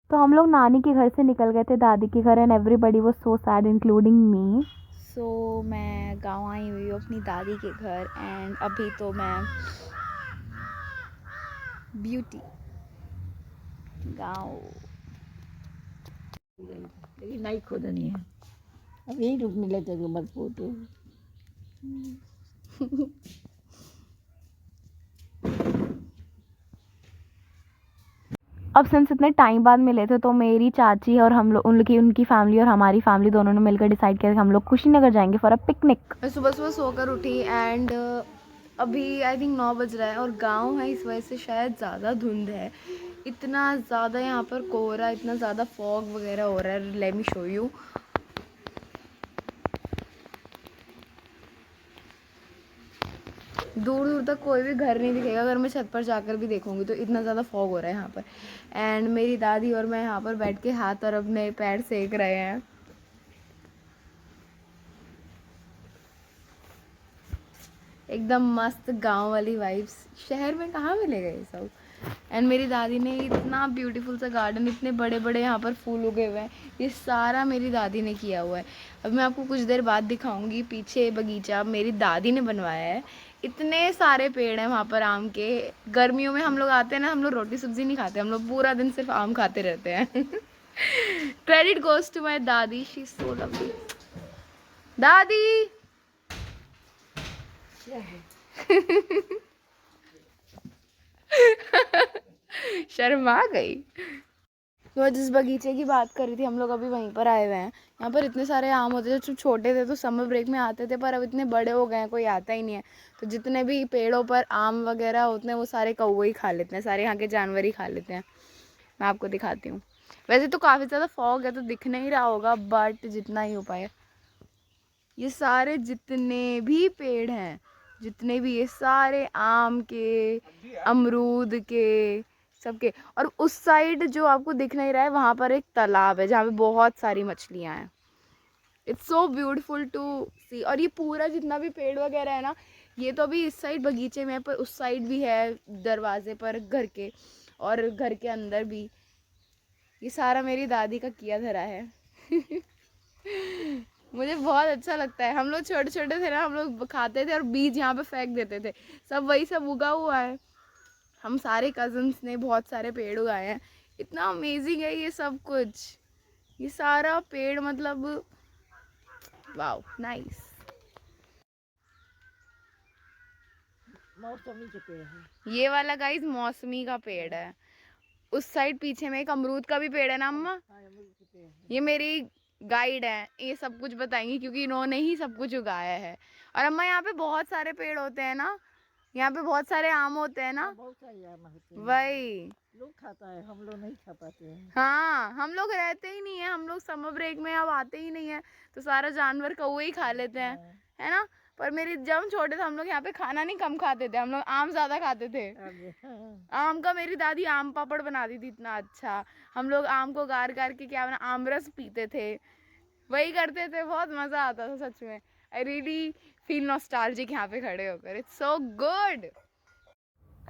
तो हम लोग नानी के घर से निकल गए थे दादी के घर and everybody was so sad including me. So मैं गांव आई हुई हूँ अपनी दादी के घर एंड अभी तो मैं ब्यूटी गांव। लेकिन नहीं खोदनी है, अब यही रुक मिले तो मत पोतो। अब सिंस इतने टाइम बाद मिले थे तो मेरी चाची और हम लोग उनकी फैमिली और हमारी फैमिली दोनों ने मिलकर डिसाइड किया कि हम लोग कुशीनगर जाएंगे फॉर अ पिकनिक। मैं सुबह सुबह सोकर उठी एंड अभी आई थिंक 9 बज रहा है और गांव है, इस वजह से शायद ज़्यादा धुंध है। इतना ज़्यादा यहाँ पर कोहरा, इतना ज़्यादा फॉग वगैरह हो रहा है। Let me show you. दूर दूर तक कोई भी घर नहीं दिखेगा। अगर मैं छत पर जाकर भी देखूंगी तो इतना ज़्यादा फॉग हो रहा है यहाँ पर। एंड मेरी दादी और मैं यहाँ पर बैठ के हाथ और अपने पैर सेक रहे हैं। एकदम मस्त गांव वाली वाइब्स। शहर में कहाँ मिलेगा ये सब। एंड मेरी दादी ने इतना ब्यूटीफुल सा गार्डन, इतने बड़े बड़े यहाँ पर फूल उगे हुए हैं, ये सारा मेरी दादी ने किया हुआ है। अब मैं आपको कुछ देर बाद दिखाऊंगी। पीछे बगीचा मेरी दादी ने बनवाया है। इतने सारे पेड़ हैं वहाँ पर आम के। गर्मियों में हम लोग आते हैं ना, हम लोग रोटी सब्जी नहीं खाते, हम लोग पूरा दिन सिर्फ आम खाते रहते हैं। क्रेडिट गोज टू माई दादी, शी इज सो लवली। दादी शर्मा गई। तो जिस बगीचे की बात कर रही थी, हम लोग अभी वहीं पर आए हुए हैं। यहाँ पर इतने सारे आम होते थे। जब छोटे थे तो समर ब्रेक में आते थे, पर अब इतने बड़े हो गए हैं कोई आता ही नहीं है। तो जितने भी पेड़ों पर आम वगैरह होते हैं वो सारे कौवे ही खा लेते हैं, सारे यहाँ के जानवर ही खा लेते हैं। मैं आपको दिखाती हूँ। वैसे तो काफ़ी ज़्यादा फॉग है तो दिख नहीं रहा होगा, बट जितना ही हो पाए, ये सारे जितने भी पेड़ हैं, जितने भी, ये सारे आम के, अमरूद के, सबके। और उस साइड जो आपको दिख नहीं रहा है, वहाँ पर एक तालाब है जहाँ पे बहुत सारी मछलियाँ हैं। इट्स सो ब्यूटीफुल टू सी। और ये पूरा जितना भी पेड़ वगैरह है ना, ये तो अभी इस साइड बगीचे में है, पर उस साइड भी है दरवाजे पर घर के, और घर के अंदर भी। ये सारा मेरी दादी का किया धरा है। मुझे बहुत अच्छा लगता है। हम लोग छोटे छोटे थे ना, हम लोग खाते थे और बीज यहाँ पे फेंक देते थे। सब वही सब उगा हुआ है। हम सारे कजन्स ने बहुत सारे पेड़ उगाए हैं। इतना अमेजिंग है ये सब कुछ। ये सारा पेड़ मतलब वाओ, नाइस। मौसमी के पेड़ है। ये वाला गाइस मौसमी का पेड़ है। उस साइड पीछे में एक अमरूद का भी पेड़ है ना अम्मा। हाँ, अमरूद के पेड़ है। ये मेरी गाइड है, ये सब कुछ बताएंगी क्योंकि इन्होंने ही सब कुछ उगाया है। और अम्मा यहाँ पे बहुत सारे पेड़ होते हैं ना, यहाँ पे बहुत सारे आम होते हैं ना। हाँ, बहुत सारे आम होते हैं। वही लोग खाता है, हम लोग नहीं खा पाते हैं। हाँ, हम लोग रहते ही नहीं है, हम लोग समर ब्रेक में अब आते ही नहीं है, तो सारा जानवर कौवे ही खा लेते हैं, हाँ। है ना। पर मेरी जब हम छोटे थे, हम लोग यहाँ पे खाना नहीं कम खाते थे, हम लोग आम ज्यादा खाते थे। हाँ। आम का मेरी दादी आम पापड़ बनाती थी इतना अच्छा। हम लोग आम को गार गार के क्या बना, आमरस पीते थे, वही करते थे। बहुत मजा आता था सच में। आई रियली फील नॉस्टैल्जिक यहाँ पे खड़े होकर। It's so good.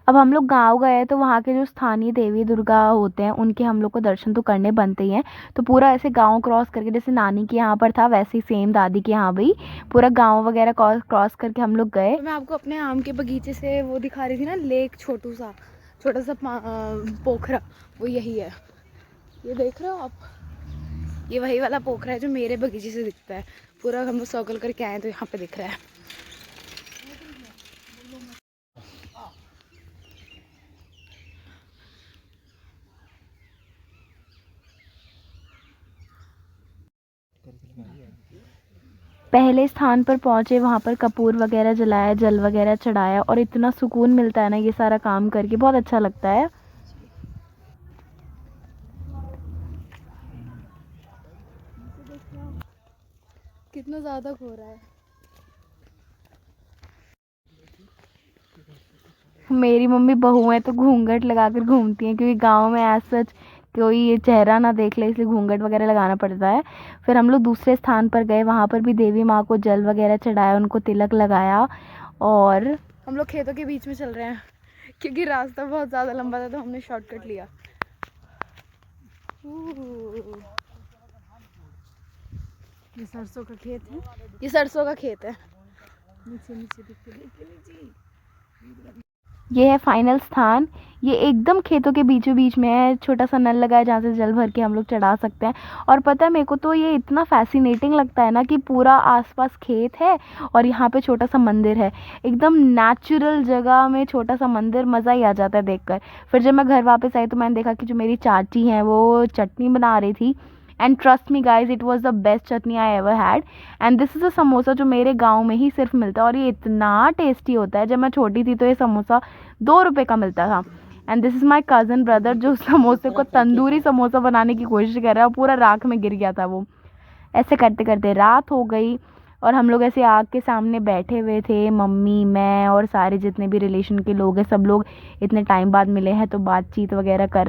अब हम लोग गांव गए तो वहाँ के जो स्थानीय देवी दुर्गा होते हैं उनके हम लोग को दर्शन तो करने बनते ही हैं। तो पूरा ऐसे गांव क्रॉस करके, जैसे नानी के यहाँ पर था वैसे ही सेम दादी के यहाँ भी पूरा गांव वगैरह क्रॉस करके हम लोग गए। तो मैं आपको अपने आम के बगीचे से वो दिखा रही थी ना, लेक, छोटा सा पोखरा, वो यही है। ये देख रहे हो आप, ये वही वाला पोखरा है जो मेरे बगीचे से दिखता है। पूरा हम लोग सर्कल करके आए तो यहाँ पे दिख रहा है। पहले स्थान पर पहुंचे, वहाँ पर कपूर वगैरह जलाया, जल वगैरह चढ़ाया और इतना सुकून मिलता है ना ये सारा काम करके, बहुत अच्छा लगता है। कितना ज़्यादा खो रहा है। मेरी मम्मी बहू है तो घूंघट लगाकर घूमती हैं क्योंकि गांव में ऐसा सच कोई ये चेहरा ना देख ले, इसलिए घूंघट वगैरह लगाना पड़ता है। फिर हम लोग दूसरे स्थान पर गए, वहाँ पर भी देवी माँ को जल वगैरह चढ़ाया, उनको तिलक लगाया। और हम लोग खेतों के बीच में चल रहे हैं क्योंकि रास्ता बहुत ज़्यादा लंबा था तो हमने शॉर्टकट लिया। ये सरसों का खेत है, ये सरसों का खेत है। नीचे नीचे दिखते नीचे। ये है फाइनल स्थान। ये एकदम खेतों के बीचों बीच में है, छोटा सा नल लगा है जहाँ से जल भर के हम लोग चढ़ा सकते हैं। और पता है मेरे को तो ये इतना फैसिनेटिंग लगता है ना कि पूरा आसपास खेत है और यहाँ पे छोटा सा मंदिर है, एकदम नेचुरल जगह में छोटा सा मंदिर, मज़ा ही आ जाता है देखकर। फिर जब मैं घर वापस आई तो मैंने देखा कि जो मेरी चाची हैं वो चटनी बना रही थी, and trust me guys, it was the best chutney I ever had. And this is a samosa जो मेरे गांव में ही सिर्फ मिलता है और ये इतना टेस्टी होता है। जब मैं छोटी थी तो ये समोसा 2 रुपए का मिलता था। And this is my cousin brother जो समोसे को तंदूरी समोसा बनाने की कोशिश कर रहा है और पूरा राख में गिर गया था वो। ऐसे करते करते रात हो गई और हम लोग ऐसे आग के सामने बैठे हुए थे, मम्मी, मैं और सारे जितने भी रिलेशन के लोग हैं, सब लोग इतने टाइम बाद मिले हैं तो बातचीत वगैरह कर रहे